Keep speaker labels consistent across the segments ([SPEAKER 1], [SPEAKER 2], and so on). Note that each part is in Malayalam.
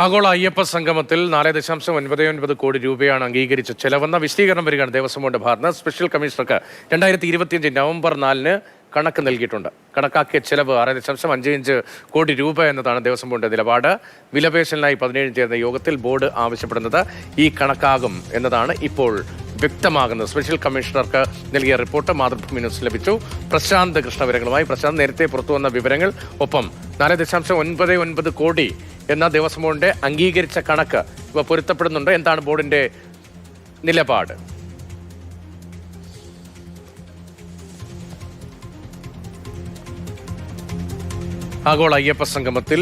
[SPEAKER 1] ആഗോള അയ്യപ്പ സംഗമത്തിൽ 4.99 കോടി രൂപയാണ് അംഗീകരിച്ച ചെലവെന്ന വിശദീകരണം വരികയാണ് ദേവസ്വം ബോർഡ് ഭാഗത്ത് നിന്ന്. സ്പെഷ്യൽ കമ്മീഷണർക്ക് 2025 നവംബർ 4-ന് കണക്ക് നൽകിയിട്ടുണ്ട്. കണക്കാക്കിയ ചെലവ് 6.55 കോടി രൂപ എന്നതാണ് ദേവസ്വം ബോർഡിന്റെ നിലപാട്. വിലപേശലിനായി 17 ചേർന്ന യോഗത്തിൽ ബോർഡ് ആവശ്യപ്പെടുന്നത് ഈ കണക്കാകും എന്നതാണ് ഇപ്പോൾ വ്യക്തമാകുന്നത്. സ്പെഷ്യൽ കമ്മീഷണർക്ക് നൽകിയ റിപ്പോർട്ട് മാതൃഭൂമി ന്യൂസ് ലഭിച്ചു. പ്രശാന്ത് കൃഷ്ണ വിവരങ്ങളുമായി. പ്രശാന്ത്, നേരത്തെ പുറത്തുവന്ന വിവരങ്ങൾ, ഒപ്പം 4.99 കോടി എന്ന ദേവസ്വം ബോർഡിന്റെ അംഗീകരിച്ച കണക്ക് ഇവ പൊരുത്തപ്പെടുന്നുണ്ട്. എന്താണ് ബോർഡിന്റെ നിലപാട്? ആഗോള അയ്യപ്പ സംഗമത്തിൽ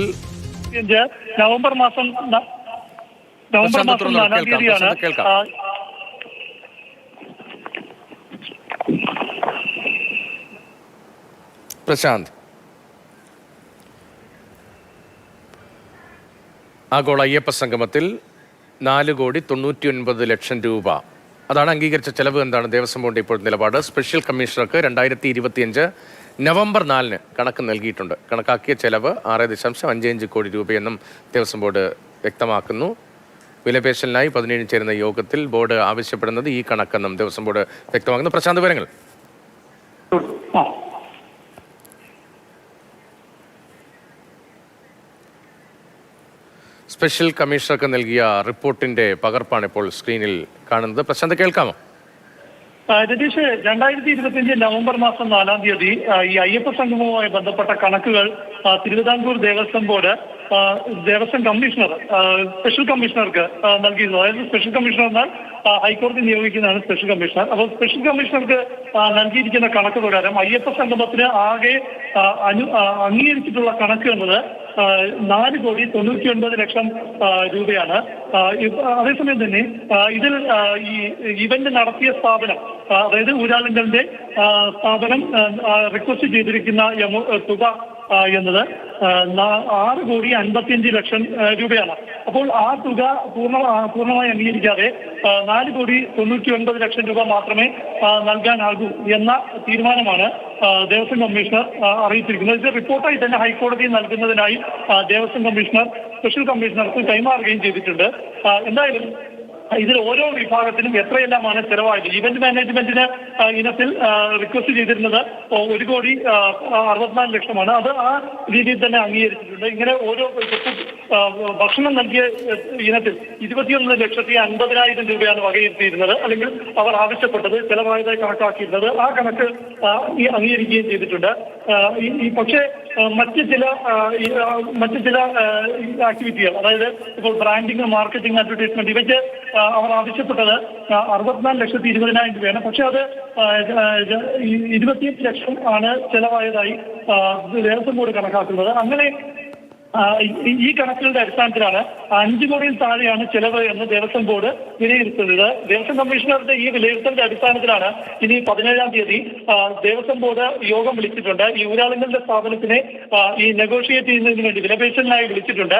[SPEAKER 2] നവംബർ മാസം 4-ാം തീയതിയാണ്
[SPEAKER 1] പ്രശാന്ത്, ആഗോള അയ്യപ്പ സംഗമത്തിൽ 4,99,00,000 രൂപ, അതാണ് അംഗീകരിച്ച ചെലവ്. എന്താണ് ദേവസ്വം ബോർഡ് ഇപ്പോൾ നിലപാട്? സ്പെഷ്യൽ കമ്മീഷണർക്ക് 2025 നവംബർ 4-ന് കണക്ക് നൽകിയിട്ടുണ്ട്. കണക്കാക്കിയ ചെലവ് 6.55 കോടി രൂപയെന്നും ദേവസ്വം ബോർഡ് വ്യക്തമാക്കുന്നു. വിലപേശലിനായി 17 ചേരുന്ന യോഗത്തിൽ ബോർഡ് ആവശ്യപ്പെടുന്നത് ഈ കണക്കെന്നും ദേവസ്വം ബോർഡ് വ്യക്തമാക്കുന്നു. പ്രശാന്ത്, വിവരങ്ങൾ. സ്പെഷ്യൽ കമ്മീഷണർക്ക് നൽകിയ റിപ്പോർട്ടിന്റെ പകർപ്പാണ് ഇപ്പോൾ സ്ക്രീനിൽ കാണുന്നത്. പ്രശാന്ത്, കേൾക്കാമോ?
[SPEAKER 2] രതീഷ്, 2025 നവംബർ മാസം 4-ാം തീയതി ഈ അയ്യപ്പ സംഗമവുമായി ബന്ധപ്പെട്ട കണക്കുകൾ Thiruvithamkoor Devaswom board Devaswom commissioner special കമ്മീഷണർക്ക് നൽകിയിരുന്നു. അതായത് സ്പെഷ്യൽ കമ്മീഷണർ എന്നാൽ ഹൈക്കോടതി നിയോഗിക്കുന്നതാണ് സ്പെഷ്യൽ കമ്മീഷണർ. അപ്പോൾ സ്പെഷ്യൽ കമ്മീഷണർക്ക് നൽകിയിരിക്കുന്ന കണക്ക് പ്രകാരം അയ്യപ്പ സംഗമത്തിന് ആകെ അംഗീകരിച്ചിട്ടുള്ള കണക്ക് എന്നത് 4,99,00,000 രൂപയാണ്. അതേസമയം തന്നെ ഇതിൽ ഈ ഇവന്റ് നടത്തിയ സ്ഥാപനം, അതായത് ഊരാളുങ്കലിന്റെ സ്ഥാപനം റിക്വസ്റ്റ് ചെയ്തിരിക്കുന്ന തുക എന്നത് 6,55,00,000 രൂപയാണ്. അപ്പോൾ ആ തുക പൂർണ്ണമായി അംഗീകരിക്കാതെ 4,99,00,000 രൂപ മാത്രമേ നൽകാനാകൂ എന്ന തീരുമാനമാണ് ദേവസ്വം കമ്മീഷണർ അറിയിച്ചിരിക്കുന്നത്. ഇത് റിപ്പോർട്ടായി തന്നെ ഹൈക്കോടതി നൽകുന്നതിനായി ദേവസ്വം കമ്മീഷണർ സ്പെഷ്യൽ കമ്മീഷണർക്ക് കൈമാറുകയും ചെയ്തിട്ടുണ്ട്. എന്തായാലും ഇതിൽ ഓരോ വിഭാഗത്തിനും എത്രയെല്ലാമാണ് ചെലവായത്. ഇവന്റ് മാനേജ്മെന്റിന് ഇനത്തിൽ റിക്വസ്റ്റ് ചെയ്തിരുന്നത് 1,64,00,000 അത് ആ രീതിയിൽ തന്നെ അംഗീകരിച്ചിട്ടുണ്ട്. ഇങ്ങനെ ഓരോ ഭക്ഷണം നൽകിയ ഇനത്തിൽ 21,50,000 രൂപയാണ് വകയിരുത്തിയിരുന്നത്, അല്ലെങ്കിൽ അവർ ആവശ്യപ്പെട്ടത് ചെലവായതായി കണക്കാക്കിയിരുന്നത്. ആ കണക്ക് അംഗീകരിക്കുകയും ചെയ്തിട്ടുണ്ട്. പക്ഷേ മറ്റ് ചില ആക്ടിവിറ്റികൾ, അതായത് ഇപ്പോൾ ബ്രാൻഡിങ്, മാർക്കറ്റിംഗ്, അഡ്വർടൈസ്മെന്റ്, ഇവയ്ക്ക് അവർ ആവശ്യപ്പെട്ടത് 64,20,000 രൂപയാണ്. പക്ഷെ അത് 25 ലക്ഷം ആണ് ചെലവായതായി ദേവസ്വം ബോർഡ് കണക്കാക്കുന്നത്. അങ്ങനെ ഈ കണക്കുകളുടെ അടിസ്ഥാനത്തിലാണ് 5 കോടിയിൽ താഴെയാണ് ചെലവ് എന്ന് ദേവസ്വം ബോർഡ് വിലയിരുത്തുന്നത്. ദേവസ്വം കമ്മീഷണറുടെ ഈ വിലയിരുത്തലിന്റെ അടിസ്ഥാനത്തിലാണ് ഇനി 17-ാം തീയതി ദേവസ്വം ബോർഡ് യോഗം വിളിച്ചിട്ടുണ്ട്. ഈ ഊരാളുങ്കലിന്റെ സ്ഥാപനത്തിനെ ഈ നെഗോഷിയേറ്റ് ചെയ്യുന്നതിന് വേണ്ടി വിലപേശലിനായി വിളിച്ചിട്ടുണ്ട്.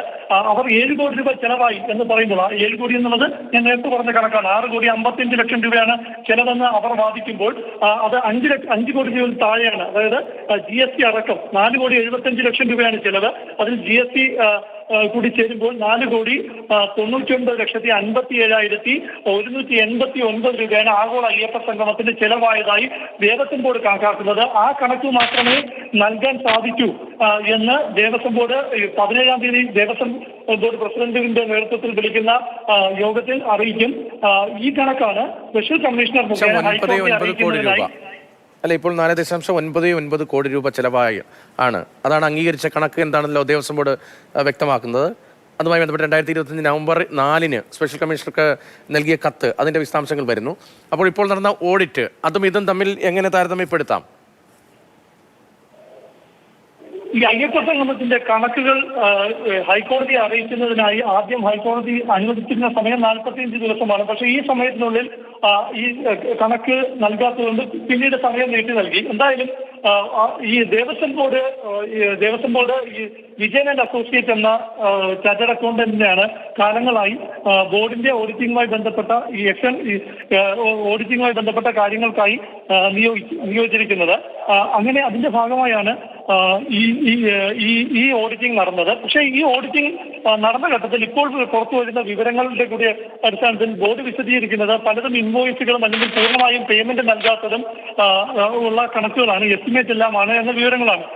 [SPEAKER 2] അവർ 7 കോടി രൂപ ചെലവായി എന്ന് പറയുമ്പോൾ 7 കോടി എന്നുള്ളത് ഞാൻ നേരത്തെ പറഞ്ഞ കണക്കാണ്. 6,55,00,000 രൂപയാണ് ചെലവെന്ന് അവർ വാദിക്കുമ്പോൾ അത് 5 കോടി രൂപയിൽ താഴെയാണ്. അതായത് GST അടക്കം 4,75,00,000 രൂപയാണ് ചെലവ്. അതിൽ GST കൂടി ചേരുമ്പോൾ 4,99,57,189 രൂപയാണ് ആഗോള അയ്യപ്പ സംഗമത്തിന്റെ ചെലവായതായി ദേവസ്വം ബോർഡ് കണക്കാക്കുന്നത്. ആ കണക്ക് മാത്രമേ നൽകാൻ സാധിക്കൂ എന്ന് ദേവസ്വം ബോർഡ് 17-ാം തീയതി ദേവസ്വം ബോർഡ് പ്രസിഡന്റിന്റെ നേതൃത്വത്തിൽ വിളിക്കുന്ന യോഗത്തിൽ അറിയിക്കും. ഈ കണക്കാണ് സ്പെഷ്യൽ കമ്മീഷണർ മുഖേന ഹൈക്കോടതി അറിയിക്കുന്നതിനായി.
[SPEAKER 1] അല്ല, ഇപ്പോൾ 4.99 കോടി രൂപ ചെലവായി ആണ്, അതാണ് അംഗീകരിച്ച കണക്ക് എന്താണല്ലോ ദേവസ്വം ബോർഡ് വ്യക്തമാക്കുന്നത്. അതുമായി ബന്ധപ്പെട്ട് 2025 നവംബർ 4-ന് സ്പെഷ്യൽ കമ്മീഷണർക്ക് നൽകിയ കത്ത്, അതിന്റെ വിശദാംശങ്ങൾ വരുന്നു. അപ്പോൾ ഇപ്പോൾ നടന്ന ഓഡിറ്റ്, അതും ഇതും തമ്മിൽ എങ്ങനെ താരതമ്യപ്പെടുത്താം?
[SPEAKER 2] ഈ അയ്യപ്പ സംഗമത്തിന്റെ കണക്കുകൾ ഹൈക്കോടതിയെ അറിയിക്കുന്നതിനായി ആദ്യം ഹൈക്കോടതി അനുവദിച്ചിരുന്ന സമയം 45 ദിവസമാണ്. പക്ഷേ ഈ സമയത്തിനുള്ളിൽ ഈ കണക്ക് നൽകാത്തതുകൊണ്ട് പിന്നീട് സമയം നീട്ടി നൽകി. എന്തായാലും ഈ ദേവസ്വം ബോർഡ് ഈ വിജയൻ ആൻഡ് അസോസിയേറ്റ് എന്ന ചാർട്ടേഡ് അക്കൗണ്ടന്റിനെയാണ് കാലങ്ങളായി ബോർഡിന്റെ ഓഡിറ്റിംഗുമായി ബന്ധപ്പെട്ട ഓഡിറ്റിംഗുമായി ബന്ധപ്പെട്ട കാര്യങ്ങൾക്കായി നിയോഗിച്ചിരിക്കുന്നത്. അങ്ങനെ അതിന്റെ ഭാഗമായാണ് ഈ ഓഡിറ്റിംഗ് നടന്നത്. പക്ഷേ ഈ ഓഡിറ്റിംഗ് നടന്ന ഘട്ടത്തിൽ ഇപ്പോൾ പുറത്തു വരുന്ന വിവരങ്ങളുടെ കൂടി അടിസ്ഥാനത്തിൽ ബോർഡ് വിശദീകരിക്കുന്നത് പലതും ഇൻവോയിസുകളും അല്ലെങ്കിൽ പൂർണ്ണമായും പേയ്മെന്റ് നൽകാത്തതും ഉള്ള കണക്കുകളാണ്, എസ്റ്റിമേറ്റ് എല്ലാമാണ് എന്ന വിവരങ്ങളാണ്.